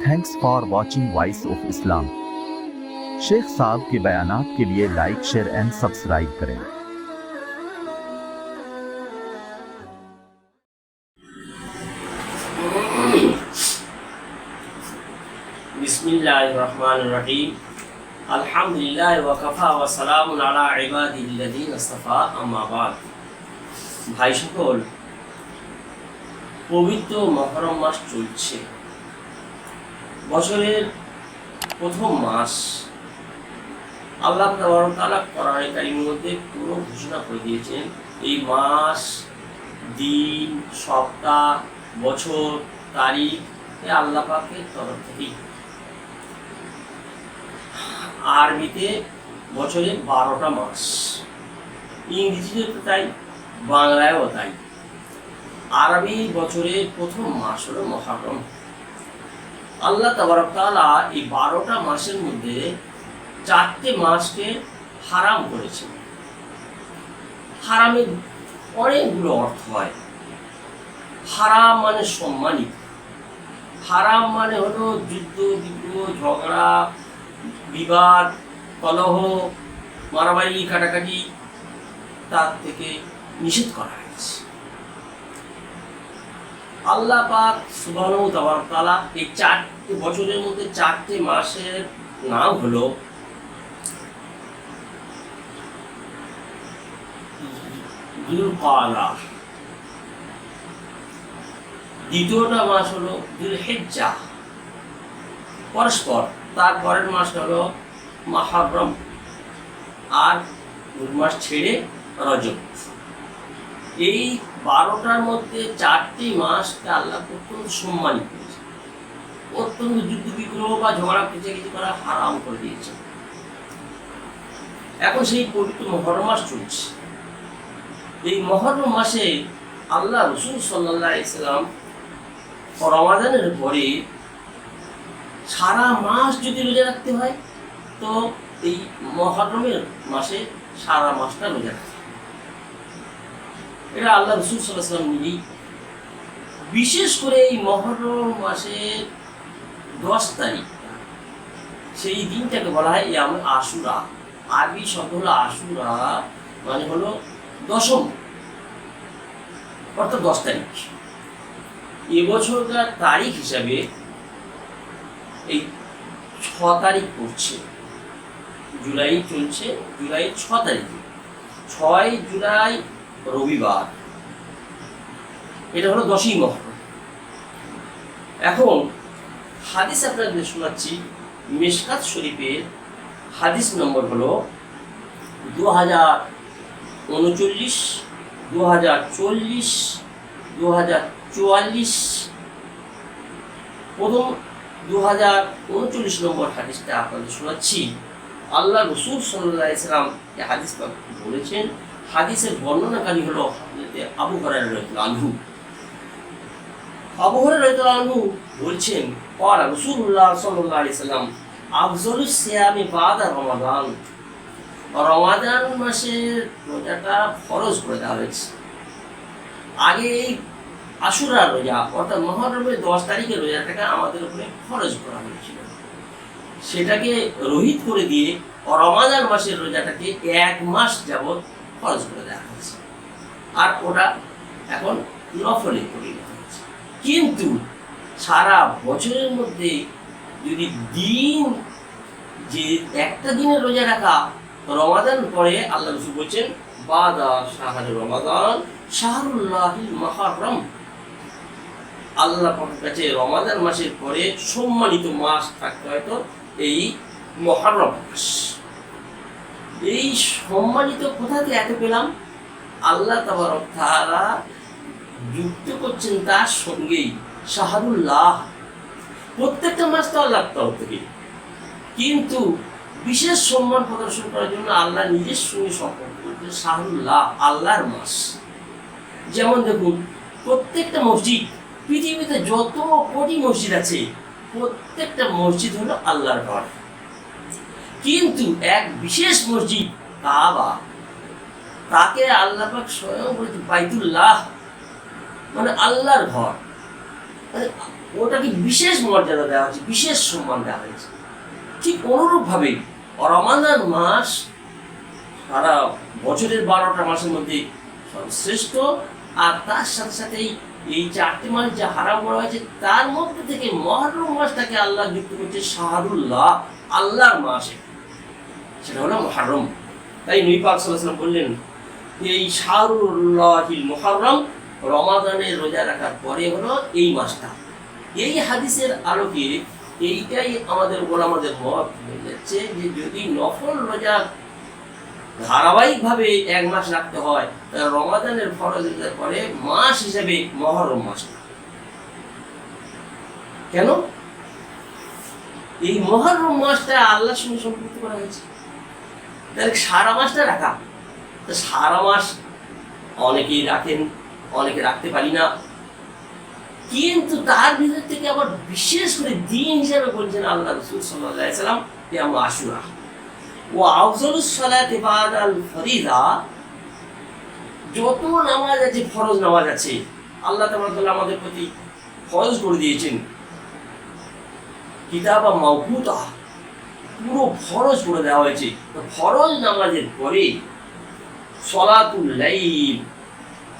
Thanks for watching voice of Islam. शेख साहब के बयानात के लिए लाइक, शेयर एंड सब्सक्राइब करें। बिस्मिल्लाहिर्रहमानिर्रहीम। अल्हम्दुलिल्लाहि व कफा व सलामुन अला इबादिल्लज़ीना इस्तफा, अम्मा बाद। ভাই সকল, পবিত্র মুহররম মাস চলছে। বছরের প্রথম মাস। আল্লাহ তাআলা কোরআনে কারীমের মধ্যে পুরো ঘোষণা করে দিয়েছেন এই মাস, দিন, সপ্তাহ, বছর, তারিখ আল্লাহ পাকের তরফ থেকেই। আরবিতে বছরে 12টা মাস, ইংরেজিতে তাই, বাংলায়ও তাই। আরবি বছরের প্রথম মাস হলো মুহররম। আল্লাহ তাবারক তাআলা এই 12টা মাসের মধ্যে 4টে মাসকে হারাম করেছেন। হারামের অনেকগুলো অর্থ হয়। হারাম মানে সম্মানিত। হারাম মানে হলো যুদ্ধ, বিগ্রহ, ঝগড়া, বিবাদ, কলহ, মারামারি, কাটাকাটি, তার থেকে নিষেধ করা হয়েছে। আল্লাহ পাক সুবহানাহু ওয়া তাআলা এই 4টে বছরের মধ্যে 4টে মাসের নাম হলো যুলকাদা, দ্বিতীয়টা মাস হলো যুলহিজ্জা, পরস্পর তারপরের মাসটা হলো মুহররম, আর 2 মাস ছেড়ে রজব। এই 12টার মধ্যে 4টি মাসকে আল্লাহ অত্যন্ত সম্মানিত করেছে। অত্যন্ত যুদ্ধ বিগ্রহ বা ঝগড়া পেঁচাগিচি করা হারাম করে দিয়েছে। এখন সেই পবিত্র মুহররম মাস চলছে। এই মুহররম মাসে আল্লাহ রাসূল সাল্লাল্লাহু আলাইহি সাল্লাম রমাদানের পরে সারা মাস যদি রোজা রাখতে হয়, তো এই মুহররমের মাসে সারা মাসটা রোজা রাখতে হয়। এটা আল্লাহ রাসূল সাল্লাল্লাহু আলাইহি সাল্লাম নিজেই। বিশেষ করে এই মুহররম মাসের 10 তারিখ, সেই দিনটাকে বলা হয় ইয়ামে আশুরা। আরবি শব্দ হলো আশুরা, মানে হলো দশম, অর্থাৎ 10 তারিখ। এবছরকার তারিখ হিসাবে এই 6 তারিখ পড়ছে। জুলাই চলছে, জুলাই 6 তারিখে, 6 জুলাই রবিবার। এটা হলো 10ই মুহররম। এখন হাদিস আপনাদের শোনাচ্ছি। মিশকাত শরীফের হাদিস নম্বর হলো 2039, 2040, 2044। প্রথম 2039 নম্বর হাদিসটা আপনাদের শোনাচ্ছি। আল্লাহ রাসূল সাল্লাল্লাহু আলাইহি সাল্লাম এই হাদিস বলেছেন। হাদিসের বর্ণনাকারী হলো আবু হুরায়রা রাদিয়াল্লাহু আনহু। আবু হুরায়রা রাদিয়াল্লাহু আনহু বলছেন, ক্বালা রাসূলুল্লাহ সাল্লাল্লাহু আলাইহি সাল্লাম আফযালুস সিয়ামি বাদা রমাদান। রমাদান মাসের রোজাটা ফরজ করে দেওয়া হয়েছে। আগে আশুরার রোজা, অর্থাৎ মুহররমের 10 তারিখের রোজাটাকে আমাদের উপরে ফরজ করা হয়েছিল। সেটাকে রহিত করে দিয়ে রমাদান মাসের রোজাটাকে 1 মাস যাবৎ ফরজ করে দেওয়া হয়েছে, আর ওটা এখন নফলে পরিণত হয়েছে। কিন্তু সারা বছরের মধ্যে যদি দিন, যে একটা দিনের রোজা রাখা, রমাদান পরে আল্লাহ রাসূল বলছেন বাদা শাহর রমাদান শাহরুল্লাহিল মুহররম। আল্লাহ পাকের কাছে রমাদান মাসের পরে সম্মানিত মাস থাকতে হয়তো এই মুহররম মাস। এই সম্মানিত কোথা থেকে এত পেলাম? আল্লাহ তাবারক তাআলা যুক্ত করছেন তার সঙ্গেই শাহরুল্লাহ। প্রত্যেকটা মাস তো আল্লাহর তরফ থেকে, কিন্তু বিশেষ সম্মান প্রদর্শন করার জন্য আল্লাহ নিজের সঙ্গে সম্পর্ক করছেন শাহরুল্লাহ, আল্লাহর মাস। যেমন দেখুন, প্রত্যেকটা মসজিদ, পৃথিবীতে যত কোটি মসজিদ আছে, প্রত্যেকটা মসজিদ হলো আল্লাহর ঘর। কিন্তু এক বিশেষ মসজিদ কাবা, তাকে আল্লাহ পাক স্বয়ং বলেছে বাইতুল্লাহ, মানে আল্লাহর ঘর। মানে ওটাকে বিশেষ মর্যাদা দেওয়া হয়েছে, বিশেষ সম্মান দেওয়া হয়েছে। ঠিক অনুরূপভাবে রমাদান মাস সারা বছরের 12টা মাসের মধ্যে সর্বশ্রেষ্ঠ, আর তার সাথে সাথেই এই 4টি মাস যা হারাম করা হয়েছে তার মধ্যে থেকে মহররম মাসটাকে আল্লাহ যুক্ত করছে শাহরুল্লাহ, আল্লাহর মাসে, সেটা হলো মুহররম। তাই নবী পাক সাল্লাল্লাহু আলাইহি ওয়াসাল্লাম বললেন এই শাহরুল্লাহিল মুহররম, রমাদানের রোজা রাখার পরে হলো এই মাসটা। এই হাদিসের আলোকে এইটাই আমাদের ওলামাদের মত হয়ে যাচ্ছে যে যদি নফল রোজা ধারাবাহিকভাবে 1 মাস রাখতে হয় তাহলে রমাদানের ফরজ রোজার পরে মাস হিসেবে মুহররম মাসটা। কেন? এই মুহররম মাসটা আল্লাহর সঙ্গে সম্পৃক্ত করা হয়েছে। তাহলে সারা মাসটা রাখা, তো সারা মাস অনেকেই রাখেন, অনেকে রাখতে পারি না, কিন্তু তার ভিতর থেকে আবার বিশেষ করে দিন হিসেবে বলছেন আল্লাহ রাসূল সাল্লাল্লাহু আলাইহি ওয়াসাল্লাম ইয়াউম আশুরা ওয়া আফজালুস সালাতি বাদাল ফরিদা। যত নামাজ আছে, ফরজ নামাজ আছে, আল্লাহ তাআলা আমাদের প্রতি ফরজ করে দিয়েছেন কিতাবা মাওকুতা, পুরো ফরজ করে দেওয়া হয়েছে। তো ফরজ নামাজের পরে সলাতুল লাইল,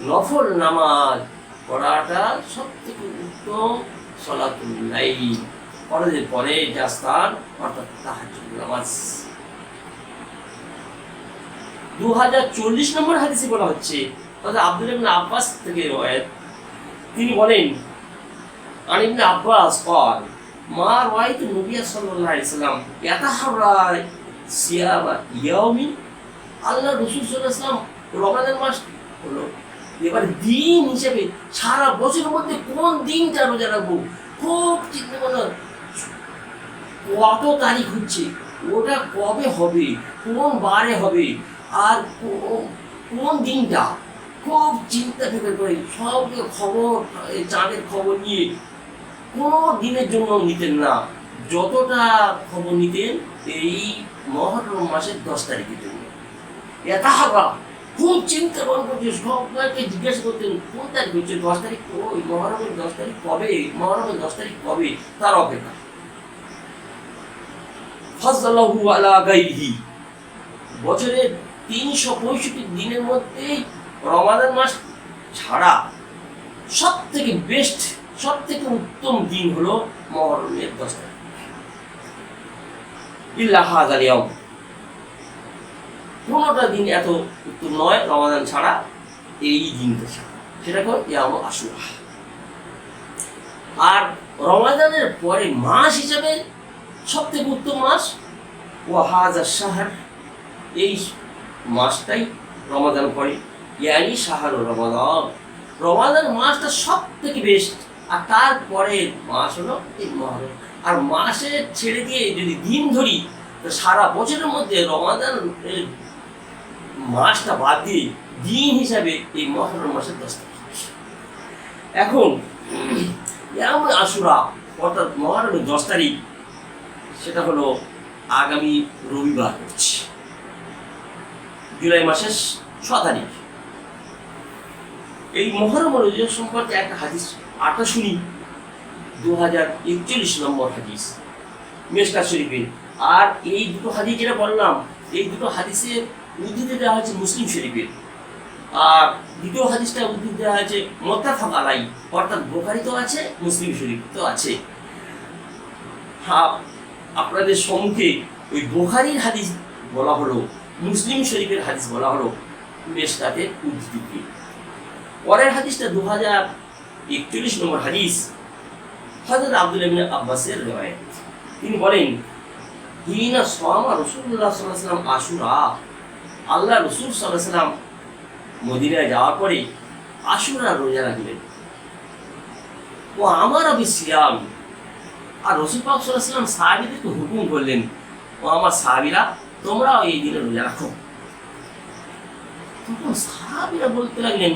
নফল নামাজ পড়াটা সব থেকে উত্তম। সলাতুল লাইল ফরজের পরে যা স্থান, অর্থাৎ তাহাজ্জুদ নামাজ। 2040 নম্বর হাদিসে বলা হচ্ছে, অর্থাৎ আব্দুল্লাহ ইবনে আব্বাস থেকে রওয়ায়াত, তিনি বলেন আন ইবনে আব্বাস قال মা রাআইতু নবী সাল্লাল্লাহু আলাইহি ওয়াসাল্লাম ইয়াতাহাররা সিয়ামা ইয়াউমি। আল্লাহ রাসূল সাল্লাল্লাহু আলাইহি ওয়াসাল্লাম রমাদান মাস হলো, এবার দিন হিসেবে সারা বছরের মধ্যে কোন দিনটা রোজা রাখবো খুব চিন্তা করলাম, কত তারিখ হচ্ছে, ওটা কবে হবে, কোন বারে হবে, আর কোন দিনটা, খুব চিন্তা ফিকর করে সব খবর, চাঁদের খবর নিয়ে কোনো দিনের জন্য নিতেন না। যতটা খবর নিতেন এই মুহররম মাসের 10 তারিখের জন্য। ইয়াতাহারা, খুব চিন্তা ভাবনা করছে, সবাইকে জিজ্ঞাসা করতেন কোন তারিখ হচ্ছে, 10 তারিখ ওই মুহররমের 10 তারিখ কবে, মুহররমের 10 তারিখ কবে, তার অপেক্ষা। ফাযলাহু আলা গায়রিহি, বছরের 365 দিনের মধ্যে রমাদান মাস ছাড়া সব থেকে বেস্ট, সব থেকে উত্তম দিন হলো মুহররমের 10 তারিখ। ইল্লা হাযাল ইয়াউম, কোনোটা দিন এত উত্তম নয় রমাদান ছাড়া, এই দিনটা ছাড়া, সেটা কোন ইয়াউম আশুরা। আর রমাদানের পরে মাস হিসাবে সব থেকে উত্তম মাস ওয়া হাযা শাহর, এই মাসটাই রমাদান পরে, ইয়ানি শাহরু রমাদান, রমাদান মাসটা সব থেকে বেস্ট। আর তারপরে মাস হলো এই মুহররম। আর মাসে ছেড়ে দিয়ে যদি দিন ধরি তো সারা বছরের মধ্যে রমাদান মাসটা বাদ দিয়ে দিন হিসাবে এই মুহররম মাসের 10 তারিখ। এখন ইয়াউম আশুরা অর্থাৎ মুহররমের 10 তারিখ, সেটা হলো আগামী রবিবার হচ্ছে, জুলাই মাসের 6 তারিখ। এই মুহররম রোজা সম্পর্কে একটা হাদিস আটা শুনি, 2041 নম্বর হাদিস মিশকাত শরীফে। আর এই দুটো হাদিস যেটা বললাম, এই দুটো হাদিসের উদ্ধৃতি দেওয়া হয়েছে মুসলিম শরীফের, আর দ্বিতীয় হাদিসটা উদ্ধৃতি দেওয়া হয়েছে মুত্তাফাক আলাইহি, অর্থাৎ বুখারীতেও আছে, মুসলিম শরীফেও আছে। হ্যাঁ, আপনাদের সম্মুখে ওই বুখারীর হাদিস বলা হলো, মুসলিম শরীফের হাদিস বলা হলো মিশকাতের উদ্ধৃতি। পরের হাদিসটা 2041 নম্বর হাদিস, হযরত আব্দুল্লাহ ইবনে আব্বাসের রওয়ায়াত। তিনি বলেন হিনা সামা রাসূলুল্লাহ সাল্লাল্লাহু আলাইহি ওয়াসাল্লাম আশুরা, আল্লাহ রাসূল সাল্লাল্লাহু আলাইহি ওয়াসাল্লাম মদিনায় যাওয়ার পরে আশুরা রোজা রাখলেন। ও আমার বিসিয়াম, আর রাসূল পাক সাল্লাল্লাহু আলাইহি ওয়াসাল্লাম সাহাবীদেরকে হুকুম করলেন, ও আমার সাহাবীরা তোমরাও এই দিনে রোজা রাখো। তখন সাহাবীরা বলতে লাগলেন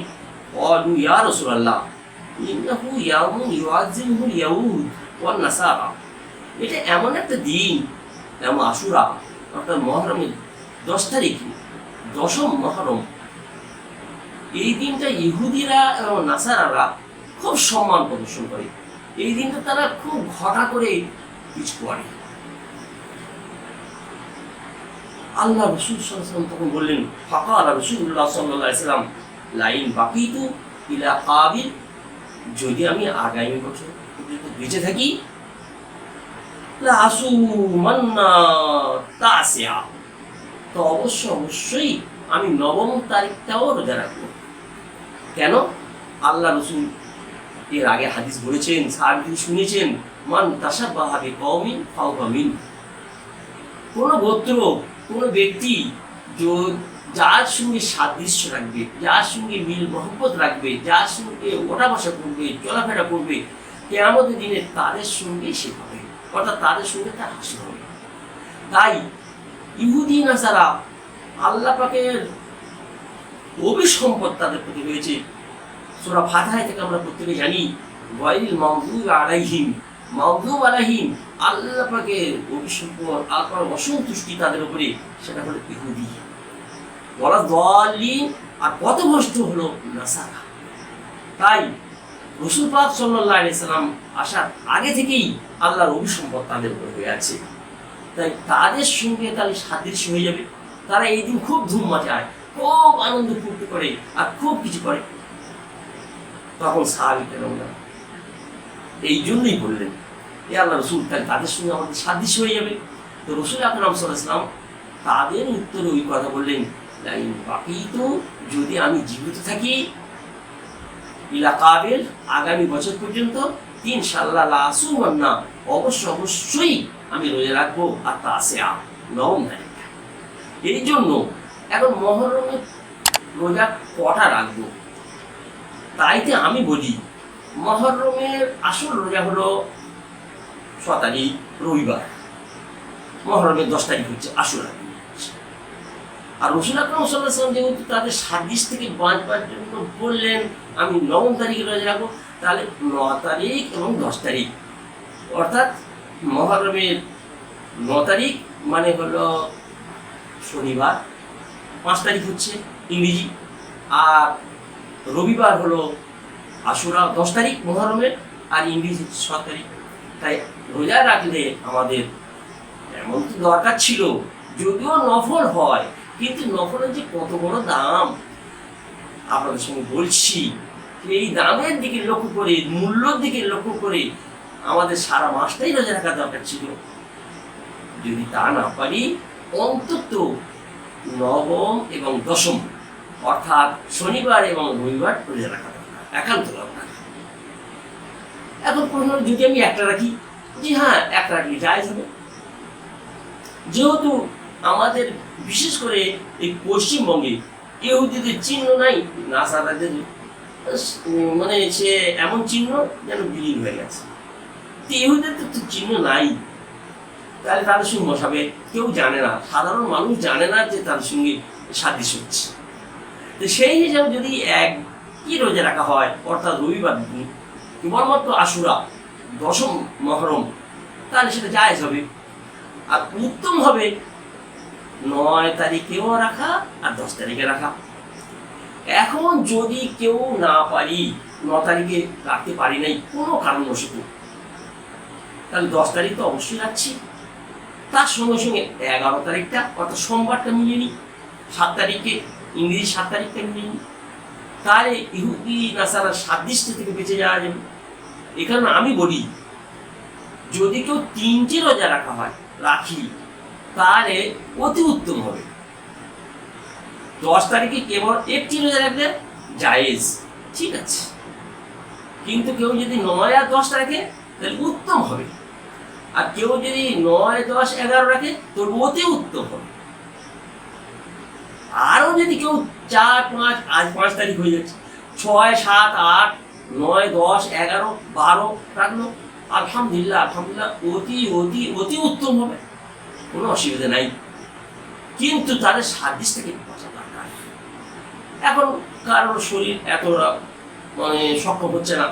ক্বালু ইয়া রাসূলুল্লাহ ইন্নাহু ইয়াউমুন ইউআযিমুল ইয়াহুদ ওয়ান নাসারা, এটা এমন একটা দিন, যেমন আশুরা অর্থাৎ মুহররমের 10 তারিখ, 10ম মুহররম, এই দিনটা ইহুদিরা এবং নাসারারা খুব সম্মান প্রদর্শন করে। এই দিনটা তারা খুব ঘটা করে কিছু করে। আল্লাহ রসুল সাল্লাল্লাহু আলাইহি ওয়াসাল্লাম তখন বললেন, ফাকালা রাসূলুল্লাহ সাল্লাল্লাহু আলাইহি ওয়াসাল্লাম লাইন বাকিতু ইলা কাবিল, যদি আমি আগামী বছর পর্যন্ত বেঁচে থাকি, লা আসুমান্না তাসিয়া, তো অবশ্যই আমি নবম তারিখটাও রোজা রাখবো। কেন? আল্লাহ রসুল এর আগে হাদিস বলেছেন, সাহাবীরা শুনেছেন, মান তাশাব্বাহা বিকওমিন ফাহুয়া মিনহুম। কোনো গোত্র, কোনো ব্যক্তি যার সঙ্গে সাদৃশ্য রাখবে, যার সঙ্গে মিল মহব্বত রাখবে, যার সঙ্গে ওঠা বসা করবে, চলাফেরা করবে, কিয়ামতের দিনে তাদের সঙ্গে সে হবে, অর্থাৎ তাদের সঙ্গে তার হাসিল হবে। তাই ইহুদি নাসারা আল্লাহ পাকের অভিসম্পদ তাদের প্রতি রয়েছে। সূরা ফাতিহা থেকে আমরা প্রত্যেকে জানি, গায়রিল মাগদুবি আলাইহিম, মাগদুব আলাইহিম, আল্লাহ পাকের অভিসম্পদ, আল্লাহর অসন্তুষ্টি তাদের উপরে, সেটা হলো ইহুদি। ওয়ালা দাল্লিন, আর পথভ্রষ্ট হলো নাসারা। তাই রাসূল পাক সাল্লাল্লাহু আলাইহি সাল্লাম আসার আগে থেকেই আল্লাহর অভিসম্পদ তাদের উপর হয়ে আছে। তাই তাদের সঙ্গে তাদের সাদৃশ্য হয়ে যাবে। তারা এই দিন খুব ধুম মাচায়, খুব আনন্দ ফুর্তি করে, আর খুব কিছু করে। তখন সাহাবীরা এই জন্যই বললেন, এ আল্লাহ রসুল, তাদের সঙ্গে আমাদের সাদৃশ্য হয়ে যাবে। তো রাসূল আকরাম সাল্লাল্লাহু আলাইহি ওয়াসাল্লাম তাদের উত্তরে ওই কথা বললেন, লাইন বাকিতু, যদি আমি জীবিত থাকি, ইলা কাবিল, আগামী বছর পর্যন্ত, ইনশাআল্লাহ লা আসুমান্না, অবশ্যই আমি রোজা রাখবো, আর তাসিয়া, নবম তারিখ। এই জন্য এখন মুহররমের রোজা কটা রাখবো? তাইতে আমি বলি, মুহররমের আসল রোজা হলো 6 তারিখ রবিবার, মুহররমের 10 তারিখ হচ্ছে আশুরা। আর রাসূল আকরাম সাল্লাল্লাহু আলাইহি ওয়াসাল্লাম যেহেতু তাদের সাদৃশ্য থেকে বাঁচবার জন্য বললেন আমি নবম তারিখে রোজা রাখবো, তাহলে 9 তারিখ এবং 10 তারিখ, অর্থাৎ মুহররমের 9 তারিখ মানে হলো শনিবার, 5 তারিখ হচ্ছে ইংরেজি, আর রবিবার হলো আশুরা 10 তারিখ মুহররমের, আর ইংরেজি 7 তারিখ। তাই রোজা রাখলে আমাদের এমন তো দরকার ছিল, যদিও নফল হয়, কিন্তু নফলের যে কত বড় দাম আপনাদের সঙ্গে বলছি, এই দামের দিকে লক্ষ্য করে, মূল্যর দিকে লক্ষ্য করে আমাদের সারা মাসটাই রোজা রাখা দরকার ছিল। যদি তা না পারি, অন্তত নবম এবং দশম, অর্থাৎ শনিবার এবং রবিবার রোজা রাখা দরকার, একান্ত দরকার। এখন প্রশ্ন, যদি আমি একটা রাখি, জি হ্যাঁ, একটা রাখলে জায়েজ হবে। যেহেতু আমাদের বিশেষ করে এই পশ্চিমবঙ্গে ইহুদিদের চিহ্ন নাই, নাসারাদের মানে সে এমন চিহ্ন যেন বিলীন হয়ে গেছে। তো ইহুদিদের তো চিহ্ন নাই, তাহলে তাদের সঙ্গে বসাবে, কেউ জানে না, সাধারণ মানুষ জানে না যে তাদের সঙ্গে সাদৃশ্য হচ্ছে। তো সেই হিসাবে যদি একই রোজা রাখা হয়, অর্থাৎ রবিবার দিন, কেবলমাত্র আশুরা, দশম মহরম, তাহলে সেটা জায়েজ হবে। আর উত্তম হবে 9 তারিখেও রাখা আর 10 তারিখে রাখা। এখন যদি কেউ না পারি, 9 তারিখে রাখতে পারি নাই কোনো কারণবশত, তাহলে 10 তারিখ তো অবশ্যই রাখছি। তার সঙ্গে সঙ্গে 11 তারিখটা, অর্থাৎ সোমবারটা মিলিয়ে নিই, 7 তারিখে ইংরেজি 7 তারিখটা মিলিয়ে নিই, তাহলে ইহুদি নাসারার সাদৃশ্য থেকে বেঁচে যাওয়া যাবে। এখানে আমি বলি, যদি কেউ 3টে রোজা রাখি, তাহলে অতি উত্তম হবে। 10 তারিখে কেবল একটি রোজা রাখলে জায়েজ, ঠিক আছে, কিন্তু কেউ যদি 9 আর 10 রাখে তাহলে উত্তম হবে। আর কেউ যদি 9, 10, 11 রাখে তো অতি উত্তম হবে। আরও যদি কেউ 4, 5, আজ 5 তারিখ হয়ে যাচ্ছে, 6, 7, 8, 9, 10, 11, 12 রাখলো, আলহামদুলিল্লাহ অতি উত্তম হবে, কোনো অসুবিধা নাই। কিন্তু তাদের সাদৃশ্য থেকে বাঁচা দরকার। এখন কারোর শরীর এত মানে সক্ষম হচ্ছে না,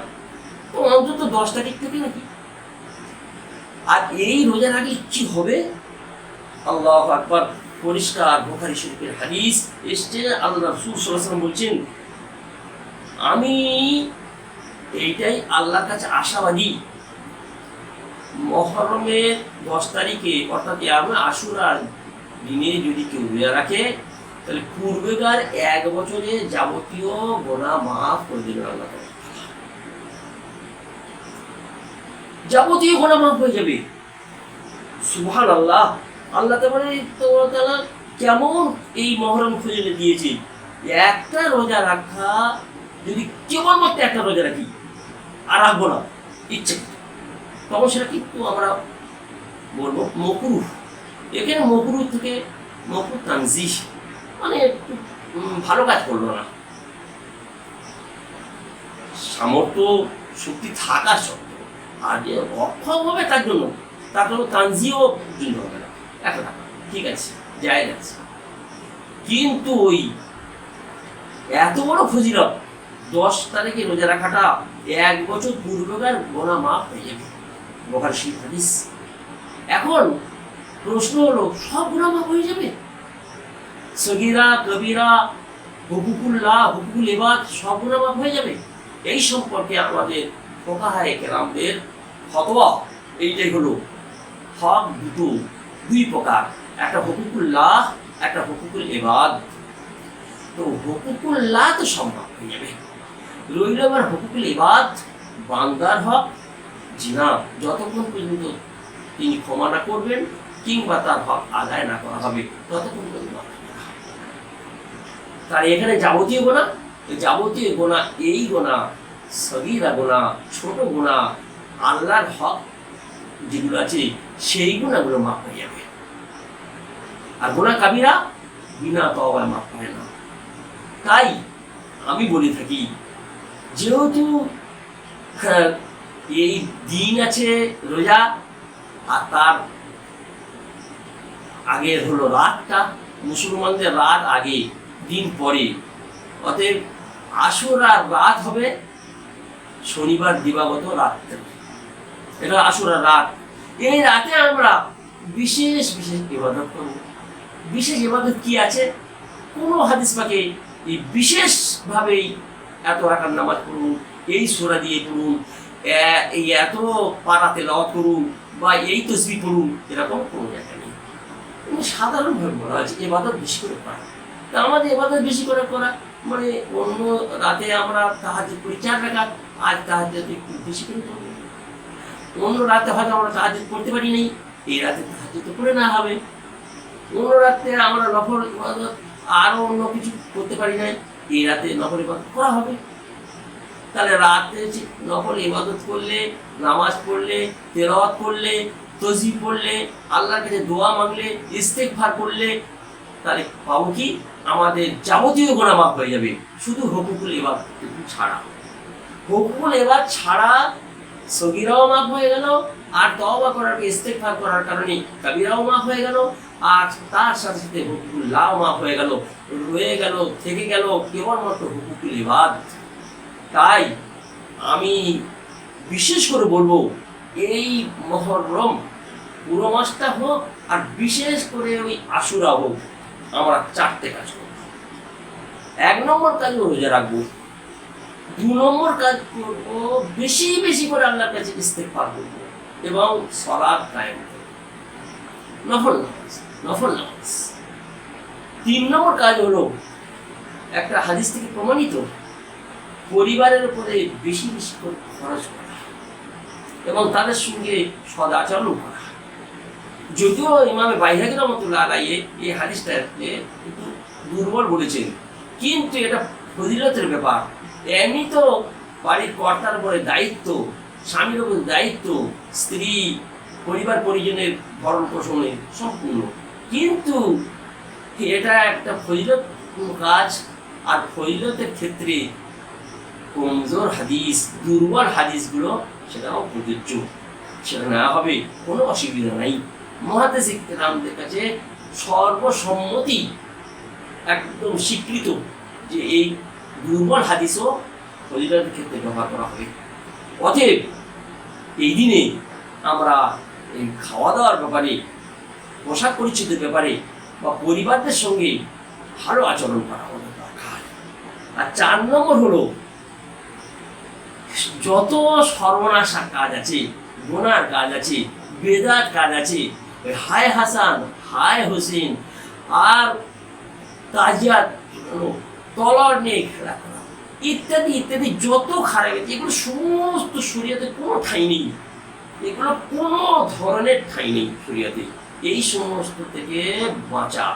তো অন্তত 10 তারিখ থেকে নাকি। আর এই রোজা রাখলে কি হবে? আল্লাহু আকবার, পরিষ্কার বুখারী শরীফের হাদিস এসছে, আল্লাহ রাসূল সাল্লাল্লাহু আলাইহি ওয়াসাল্লাম বলছেন, আমি এইটাই আল্লাহর কাছে আশাবাদী মহরমের 10 তারিখে অর্থাৎ আশুরার দিনে যদি কেউ রোজা রাখে তাহলে পূর্বেকার 1 বছরে যাবতীয় গুনাহ মাফ করে দেবেন আল্লাহ তাআলা। যাবতীয় গুনাহ মাফ হয়ে যাবে। সুবহানাল্লাহ। আল্লাহ তাআলা কেমন এই মহরম ফজিলত দিয়েছে। একটা রোজা রাখা, যদি কেবলমাত্র একটা রোজা রাখি আর রাখবো না ইচ্ছে, তখন সেটা কিন্তু আমরা বলবো মকরুহ। এখানে মকরুহ থেকে মকরুহ তানজিহ, মানে একটু ভালো কাজ করলো না, সামর্থ্য শক্তি থাকা সত্ত্বেও। আর যে অক্ষম হবে তার জন্য তানজিহও জন্য হবে না, একটা ঠিক আছে জায়েজ আছে। কিন্তু ওই এত বড় ফজিলত 10 তারিখে রোজা রাখাটা 1 বছর পূর্বেকার গুনাহ মাফ হয়ে যাবে, বুখারী শরীফ হাদিস। এখন প্রশ্ন হলো, সব গুনাহ মাফ হয়ে যাবে? সগীরা কবিরা হুকুকুল্লাহ হুকুকুল ইবাদ সব গুনাহ মাফ হয়ে যাবে? এই সম্পর্কে আমাদের ফুকাহায়ে কেরামদের ফতোয়া এইটাই হলো, হক দুই প্রকার, একটা হুকুকুল্লাহ, একটা হুকুকুল ইবাদ। তো হুকুকুল্লাহ তো সব মাফ হয়ে যাবে, রইল আবার হুকুকুল ইবাদ, বান্দার হক। জিনা যতক্ষণ পর্যন্ত তিনি ক্ষমা না করবেন কিংবা তার হক আদায় না করা হবে ততক্ষণ পর্যন্ত। তার এখানে যাবতীয় গোনা, এই গোনা, সগীরা গোনা, ছোট গোনা, আল্লাহর হক যেগুলো আছে সেই গুণাগুলো মাফ হয়ে যাবে। আর গোনা কাবিরা বিনা তওবায় মাফ হয় না। তাই আমি বলে থাকি, যেহেতু এই দিন আছে রোজা, আর তার আগের হলো রাতটা, মুসলমানদের রাত আগে দিন পরে, অতএব আশুরার রাত হবে শনিবার দিবাগত রাত, এটা আশুরার রাত। এই রাতে আমরা বিশেষ বিশেষ ইবাদত করব। বিশেষ ইবাদত কি আছে? কোনো হাদিস পাকে এই বিশেষভাবেই এত রাকাত নামাজ পড়ুন, এই সূরা দিয়ে পড়ুন, এই এত পারা তেলাওয়াত করুন বা এই তাসবিহ পড়ুন, এরকম কোনো জায়গা নেই। সাধারণভাবে বলা হয়েছে ইবাদত বেশি করে করা। তা আমাদের ইবাদত বেশি করে করা মানে অন্য রাতে আমরা তাহাজ্জুদ করি 4 রাকাত, আজ তাহাজ্জুদ একটু বেশি করে করব। অন্য রাতে হয়তো আমরা তাহাজ্জুদ করতে পারি নাই, এই রাতে তাহাজ্জুদ করে না হবে। অন্য রাতে আমরা নফল ইবাদত আরো অন্য কিছু করতে পারি নাই, এই রাতে নফল ইবাদত করা হবে। তাহলে রাতে নফল ইবাদত করলে, নামাজ পড়লে, তেলাওয়াত করলে, তাসবিহ পড়লে, আল্লাহর কাছে দোয়া মাগলে, ইস্তেগফার করলে, তাহলে পাবো কি? আমাদের যাবতীয় গুনাহ মাফ হয়ে যাবে, শুধু হুকুকুল ইবাদত ছাড়া। হুকুকুল ইবাদত ছাড়া সগীরাও মাফ হয়ে গেল, আর তওবা করার, ইস্তেগফার করার কারণে কবিরাও মাফ হয়ে গেল, আর তার সাথে সাথে হুকুকুল্লাহ মাফ হয়ে গেল। রয়ে গেল, থেকে গেল কেবলমাত্র হুকুকুল ইবাদত। তাই আমি বিশেষ করে বলবো, এই মহরম পুরো মাসটা হোক আর বিশেষ করে ওই আশুরা হোক, আমরা 4টে কাজ করব। 1 নম্বর কাজ রোজা রাখবো, 2 নম্বর কাজ করব বেশি বেশি করে আল্লাহর কাছে ইস্তেগফার করব এবং সালাত কায়েম করব, নফল নামাজ। 3 নম্বর কাজ হলো, একটা হাদিস থেকে প্রমাণিত, পরিবারের উপরে বেশি বেশি করে খরচ করা এবং তাদের সঙ্গে সদাচরণ করা। যদিও ইমামে বাইহাকী রাহমাতুল্লাহ আলাইহি এই হাদিসটাকে একটু দুর্বল বলেছেন, কিন্তু এটা ফজিলতের ব্যাপার। এমনি তো বাড়ির কর্তার উপরে দায়িত্ব, স্বামীর উপরে দায়িত্ব, স্ত্রী পরিবার পরিজনের ভরণ পোষণে সম্পূর্ণ, কিন্তু এটা একটা ফজিলত কাজ। আর ফজিলতের ক্ষেত্রে কমজোর হাদিস, দুর্বল হাদিসগুলো সেটাও প্রযোজ্য, সেটা না হবে কোনো অসুবিধা নাই। মুহাদ্দিস কিরামদের কাছে সর্বসম্মতি একদম স্বীকৃত যে এই দুর্বল হাদিসও ফজিলতের ক্ষেত্রে ব্যবহার করা হবে। অতএব এই দিনে আমরা এই খাওয়া দাওয়ার ব্যাপারে, পোশাক পরিচ্ছদের ব্যাপারে বা পরিবারদের সঙ্গে ভালো আচরণ করা আমাদের দরকার। আর 4 নম্বর হলো, যত সর্বনাশা কাজ আছে গুনার কাজ আছে, বেদাত কাজ আছে, ওই হায় হাসান, হায় হোসেন, আর তাজিয়াত, তলোয়ার নিয়ে খেলা করা, ইত্যাদি ইত্যাদি যত খারাপ আছে, এগুলো সমস্ত শরীয়তে কোনো ঠাঁই নেই, এগুলো কোনো ধরনের ঠাঁই নেই শরীয়তে। এই সমস্ত থেকে বাঁচা,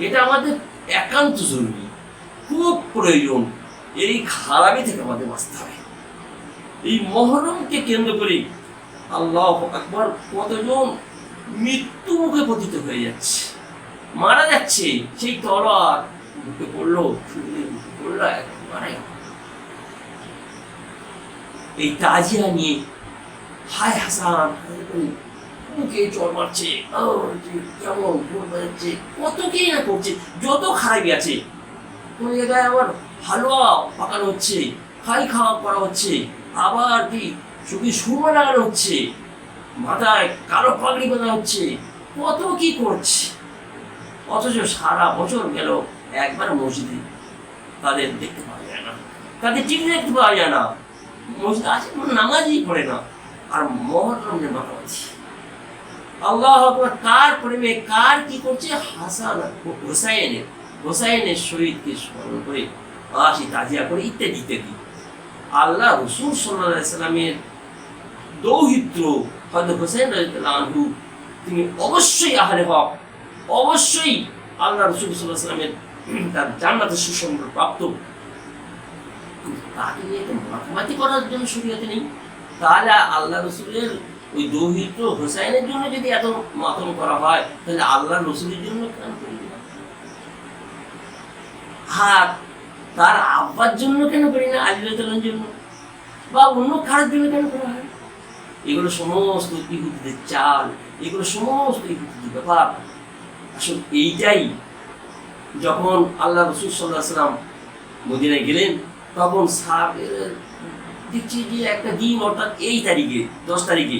এটা আমাদের একান্ত জরুরি, খুব প্রয়োজন। এই খারাপি থেকে আমাদের বাঁচতে হবে। এই মহরমকে কেন্দ্র করে আল্লাহ আকবার, কতজন মৃত্যু মুখে পতিত হয়ে যাচ্ছে, মারা যাচ্ছে। সেই তলোয়ার মুখে পড়লো, মুখে পড়লো, মারা গেল। এই তাজিয়া নিয়ে হায় হাসান মুখে চড় মারছে, কেমন বাজাচ্ছে, কত কি না করছে, যত খারাপই আছে। কোন জায়গায় আবার হালুয়া পাকানো হচ্ছে, খাই খাওয়া করা হচ্ছে, আবার কি চোখে সুরমা লাগানো হচ্ছে, মাথায় কালো পাগড়ি বাঁধা হচ্ছে, কত কি করছে। অথচ সারা বছর গেল একবার মসজিদে তাদের দেখতে পাওয়া যায় না, তাদের টিভি দেখতে পাওয়া যায় না, মসজিদ আছে নামাজই পড়ে না। আর মহরমের মাতামাতি আল্লাহ আকবার, কার প্রেমে কার কি করছে, হাসান হোসাইনের শহীদকে স্মরণ করে আসি তাজিয়া করে ইত্যাদি ইত্যাদি। আল্লাহ রসুল সাল্লাল্লাহু আলাইহি সাল্লামের দৌহিত্র হযরত হোসেন রাদিয়াল্লাহু আনহু, তিনি অবশ্যই আহলে হক, অবশ্যই আল্লাহ রসুল সাল্লাল্লাহু আলাইহি সাল্লামের তার জান্নাতের সুসংবাদ প্রাপ্ত। তাকে নিয়ে তো মাতামাতি করার জন্য শরীয়তে নেই। তাহলে আল্লাহ রসুলের ওই দৌহিত্র হোসাইনের জন্য যদি এত মাতম করা হয়, তাহলে আল্লাহ রসুলের জন্য কেন করি না? আর তার আব্বার জন্য কেন করি না, আলী রাদিয়াল্লাহু জন্য, বা অন্য কারোর জন্য কেন করা হয়? এগুলো সমস্ত ইহুদিদের চাল, এগুলো সমস্ত ইহুদিদের ব্যাপার। আসলে এইটাই যখন আল্লাহ রসুল সাল্লাল্লাহু আলাইহি ওয়াসাল্লাম মদিনায় গেলেন, তখন দেখছি যে একটা দিন, অর্থাৎ এই তারিখে 10 তারিখে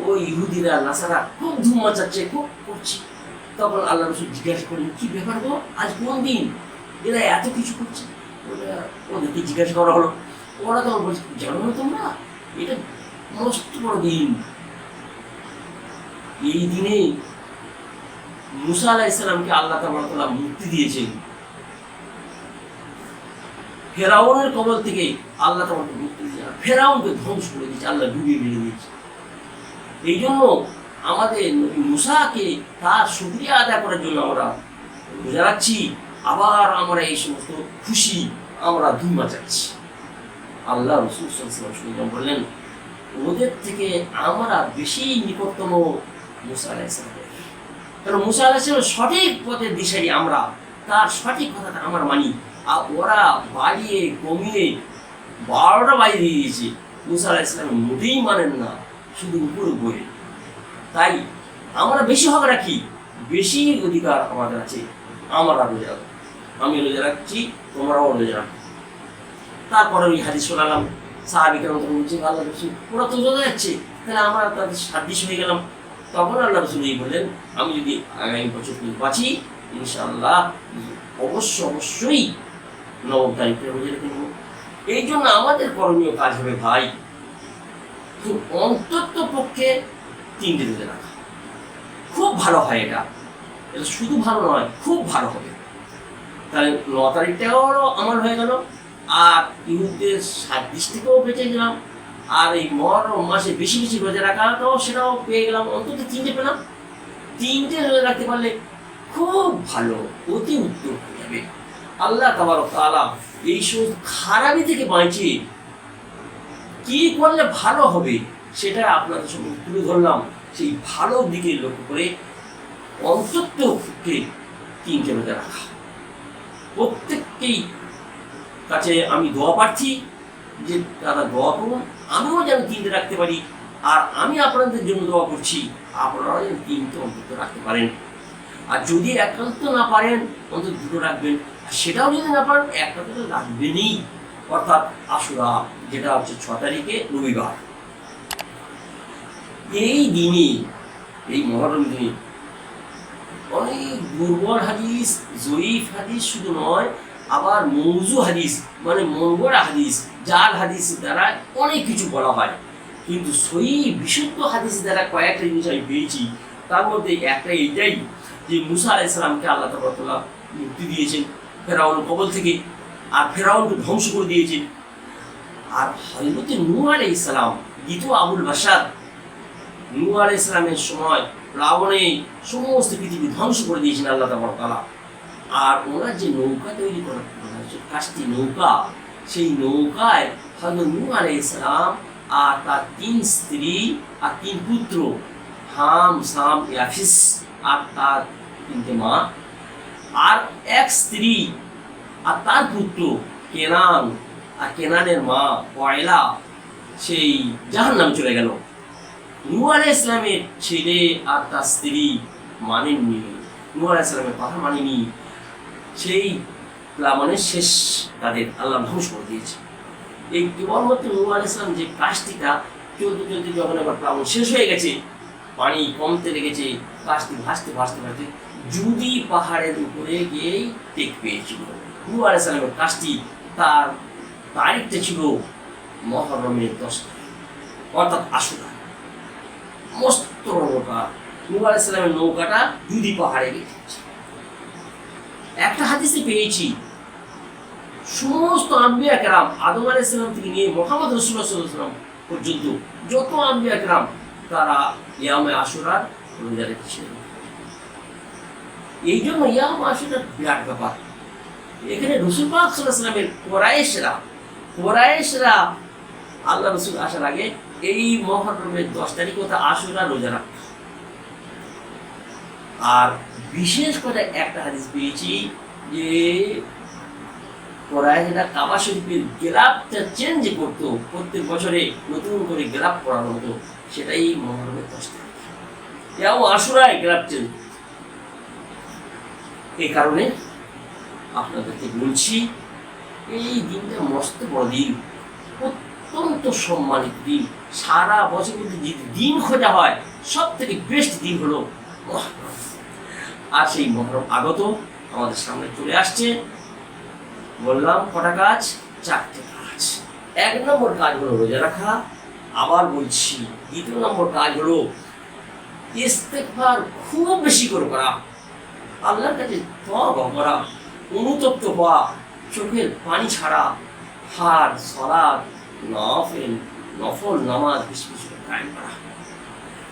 ওই ইহুদিরা নাসারা খুব ধুম মাচাচ্ছে, খুব করছে। তখন আল্লাহ রসুল জিজ্ঞাসা করলেন, কি ব্যাপার গো, আজ কোন দিন এরা এত কিছু করছে? ওদেরকে জিজ্ঞাসা করা হলো। ওরা তখন বলছে, জানো না তোমরা, এটা মস্ত বড় দিন। এই দিনে মুসা আলাইহিস সালামকে আল্লাহ তাআলা মুক্তি দিয়েছেন, ফেরাউনের কবল থেকে আল্লাহ তাআলা মুক্তি দিয়েছেন, ফেরাউনকে ধ্বংস করে দিয়েছে, আল্লাহ ডুবিয়ে মেরে দিয়েছে। এই জন্য আমাদের নবী মুসাকে তার শুকরিয়া আদায় করার জন্য আমরা রোজা রাখছি, আবার আমরা এই সমস্ত খুশি আমরা ধুম মাচাচ্ছি। আল্লাহ রাসূল সাল্লাল্লাহু আলাইহি ওয়াসাল্লাম বললেন, ওদের থেকে আমরা বেশি নিকটতম মুসা আলাইহিস সালামের। কারণ মুসা আলাইহিস সালাম সঠিক পথের দিশারি, আমরা তার সঠিক কথাটা আমরা মানি। আর ওরা বাড়িয়ে কমিয়ে 12টা বাড়িয়ে দিয়ে দিয়েছে, মুসা আলাইহিস সালাম মোটেই মানেন না, শুধু উপরে বয়ে। তাই আমরা বেশি হক রাখি, বেশি অধিকার আমাদের আছে, আমরা রোজা রাখবো। আমি রোজা রাখছি, তোমরাও রোজা রাখো। তারপরে ওই হাদিস শোনালাম, সাহাবীরা বলছে, আল্লাহ রসুল ওরা তো রোজা যাচ্ছে, তাহলে আমরা তাদের সাদৃশ হয়ে গেলাম। তখন আল্লাহ রসুল এই বললেন, আমি যদি আগামী বছর বাঁচি, ইনশাআল্লাহ অবশ্যই 9 তারিখে রোজা রেখে নেব। এই জন্য আমাদের করণীয় কাজ হবে ভাই, অন্তত পক্ষে 3 রোজা রাখা খুব ভালো হয়। এটা শুধু ভালো নয়, খুব ভালো হবে। তাহলে 9 তারিখটাও আমার হয়ে গেল, আর ইহুদের সাদৃশ থেকেও বেঁচে গেলাম, আর এই মহরম মাসে বেশি বেশি রোজা রাখাটাও সেটাও পেয়ে গেলাম। অন্তত 3টে পেলাম। 3টে রোজা রাখতে পারলে খুব ভালো, অতি উত্তম হয়ে যাবে। আল্লাহ তাবারক তাআলা এই সমস্ত খারাপি থেকে বাঁচিয়ে কি করলে ভালো হবে সেটা আপনাদের সঙ্গে তুলে ধরলাম। সেই ভালো দিকে লক্ষ্য করে অন্তত 3টে রোজা রাখা। প্রত্যেককেই কাছে আমি দোয়া প্রার্থী যে তারা দোয়া করুন, আমিও যেন 3টে রাখতে পারি। আর আমি আপনাদের জন্য দোয়া করছি, আপনারাও যেন 3টে অন্তত রাখতে পারেন। আর যদি একান্ত না পারেন, অন্তত 2টো রাখবেন। আর সেটাও যদি না পারেন, একটা তো রাখবেনই, অর্থাৎ আশুরা, যেটা হচ্ছে 6 তারিখে রবিবার। এই দিনে, এই মহরম দিনে অনেক দুর্বল হাদিস, জয়ীফ হাদিস শুধু নয়, আবার মৌজু হাদিস মানে মন গড়া হাদিস, জাল হাদিস দ্বারা অনেক কিছু বলা হয়। কিন্তু সহিহ বিশুদ্ধ হাদিস দ্বারা কয়েকটা জিনিস আমি পেয়েছি। তার মধ্যে একটা এইটাই যে মুসা আলাইহিস সালামকে আল্লাহ তাআলা মুক্তি দিয়েছেন ফেরাউনের কবল থেকে, আর ফেরাউনকে ধ্বংস করে দিয়েছেন। আর হযরত নূহ আলাইহিস সালাম দ্বিতীয় আবুল বাশার, নূহ আলাইহিস সালামের সময় রাবণে সমস্ত পৃথিবী ধ্বংস করে দিয়েছেন আল্লাহ তাআলা। আর ওনার যে নৌকা তৈরি করা কাশতি নৌকা, সেই নৌকায় হযরত নূহ আলাইহিস সালাম আর তার 3 স্ত্রী আর 3 পুত্র, হাম, সাম, ইয়াফিস আর তার 3টে মা, আর এক স্ত্রী আর তার পুত্র কেনান, আর কেনানের মা কয়লা সেই জাহান্নামে চলে গেল। নূহ আলাইহিস সালামের ছেলে আর তার স্ত্রী মানেননি, নূহ আলাইহিস সালামের কথা মানেনি, সেই প্লাবনের শেষ তাদের আল্লাহ ধ্বংস করে দিয়েছে। এই কেবলমাত্র নূহ আলাইহিস সালাম যে কাজটিটা চলতে চলতে যখন এবার প্লাবন শেষ হয়ে গেছে, পানি কমতে লেগেছে, কাজটি ভাসতে ভাসতে ভাসতে জুদি পাহাড়ের উপরে গিয়েই টেক পেয়েছিল। নূহ আলাইহিস সালামের কাজটি তার তারিখটা ছিল মুহররমের 10 তারিখ, অর্থাৎ আশুরা। মস্ত নৌকা, নূহ আলাইহিস সালামের নৌকাটা জুদি পাহাড়ে গেছে। একটা হাদিসে পেয়েছি সমস্ত আম্বিয়া কেরাম আদম আলাইহিস সালাম থেকে নিয়ে মুহাম্মদ রাসূলুল্লাহ সাল্লাল্লাহু আলাইহি ওয়াসাল্লাম পর্যন্ত যত আম্বিয়া কেরাম তারা ইয়ামে আশুরার রোজা রেখেছিলেন। এই জন্য ইয়ামে আশুরার বিরাট ব্যাপার। এখানে রাসূল পাক সাল্লাল্লাহু আলাইহি ওয়াসাল্লামের কুরাইশরা আল্লাহ রাসূল আসার আগে এই মুহররমের 10 তারিখ কথা আশুরা রোজা রাখত। আর বিশেষ করে একটা হাদিস পেয়েছি যে কুরাইশরা কাবা শরীফের গিলাফটা চেঞ্জ করতো, প্রত্যেক বছরে নতুন করে গিলাফ পরানো হতো, সেটাই মুহররমের 10 তারিখ। ইয়াও আশুরায় গিলাফ চেঞ্জ। এই কারণে আপনাদেরকে বলছি এই দিনটা মস্ত বড় দিন, অত্যন্ত সম্মানিত দিন। সারা বছর মধ্যে যে দিন খোঁজা হয় সব থেকে বেস্ট দিন হলো মুহররম। আর সেই মুহররম আগত আমাদের সামনে চলে আসছে। বললাম কটা কাজ? 4টে কাজ। 1 নম্বর কাজ হলো রোজা রাখা। আবার বলছি 2 নম্বর কাজ হলো ইস্তেগফার খুব বেশি করে করা, আল্লাহর কাছে তওবা করা, অনুতপ্ত হওয়া, চোখের পানি ছাড়া, হার সালাত নফল নামাজ বেশি বেশি করে কায়েম করা।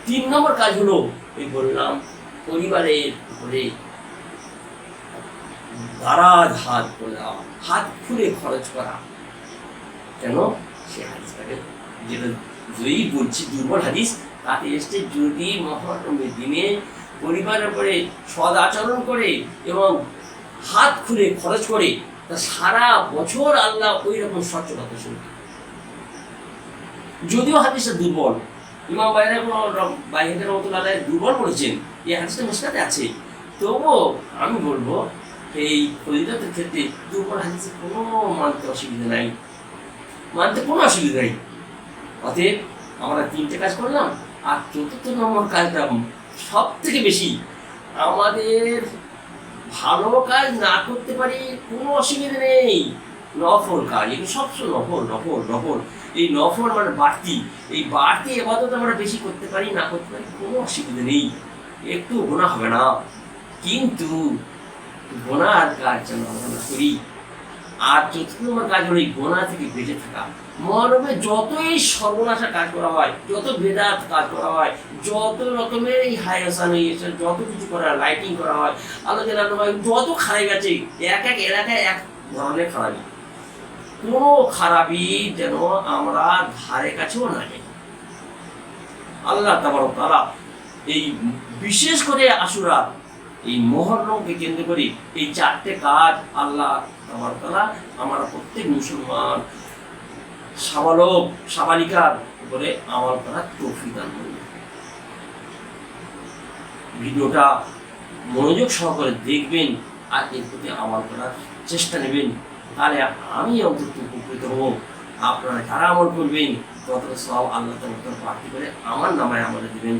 3 নম্বর কাজ হলো ওই বললাম পরিবারের উপরে দারাজ হাত করে দেওয়া, হাত খুলে খরচ করা। কেন? সে হাদিসটাকে যেটা যদি বলছি দুর্বল হাদিস, তাতে এসছে যদি মুহররমের দিনে পরিবারের উপরে সদ আচরণ করে এবং হাত খুলে খরচ করে, তা সারা বছর আল্লাহ ওই রকম সচ্ছলতা শুনবে। যদিও হাদিসটা দুর্বল, ইমাম বাইহাকি রাহমাতুল্লাহ আলাইহি দুর্বল বলেছেন, এই হাদিসটা মুসনাদে আছে, তবুও আমি বলবো এই ফজিলতের ক্ষেত্রে দুর্বল হাদিসে কোনো মানতে অসুবিধা নাই, মানতে কোনো অসুবিধা নাই। অতএব আমরা 3টে কাজ করলাম। আর 4র্থ নম্বর কাজটা সব থেকে বেশি, আমাদের ভালো কাজ না করতে পারি কোনো অসুবিধা নেই, নফল কাজ, এগুলো সবসময় নফল নফল নফল। এই নফল মানে বাড়তি, এই বাড়তি ইবাদত আমরা বেশি করতে পারি না করতে পারি কোনো অসুবিধা নেই, একটু গুনাহ হবে না। কিন্তু গুনার কাজ যেন আমরা না করি। আর 4র্থ নম্বর কাজ হলো এই গুনাহ থেকে বেঁচে থাকা। মুহররমে যতই সর্বনাশা কাজ করা হয়, যত বেদাত কাজ করা হয়, যত রকমের এই হায়াসান যত কিছু করা, লাইটিং করা হয়, আলোচনা হয়, যত খারাপ আছে, এক এক এলাকায় এক ধরনের খারাপি, কোনো খারাপি যেন আমরা ধারে কাছেও না যাই। আল্লাহ তাবারক তাআলা এই বিশেষ করে আশুরা এই মুহররমকে কেন্দ্র করে এই 4টে কাজ আল্লাহ তাবারক তাআলা আমরা প্রত্যেক মুসলমান সাবালক সাবালিকার উপরে আমল করার তৌফিক দান করুন। ভিডিওটা মনোযোগ সহকারে দেখবেন আর এর প্রতি আমল করার চেষ্টা নেবেন, তাহলে আমি অন্তত উপকৃত হব। আপনারা যারা আমল করবেন তত সব আল্লাহ তাআলা বাড়তি করে আমার নামায় আমলে দেবেন।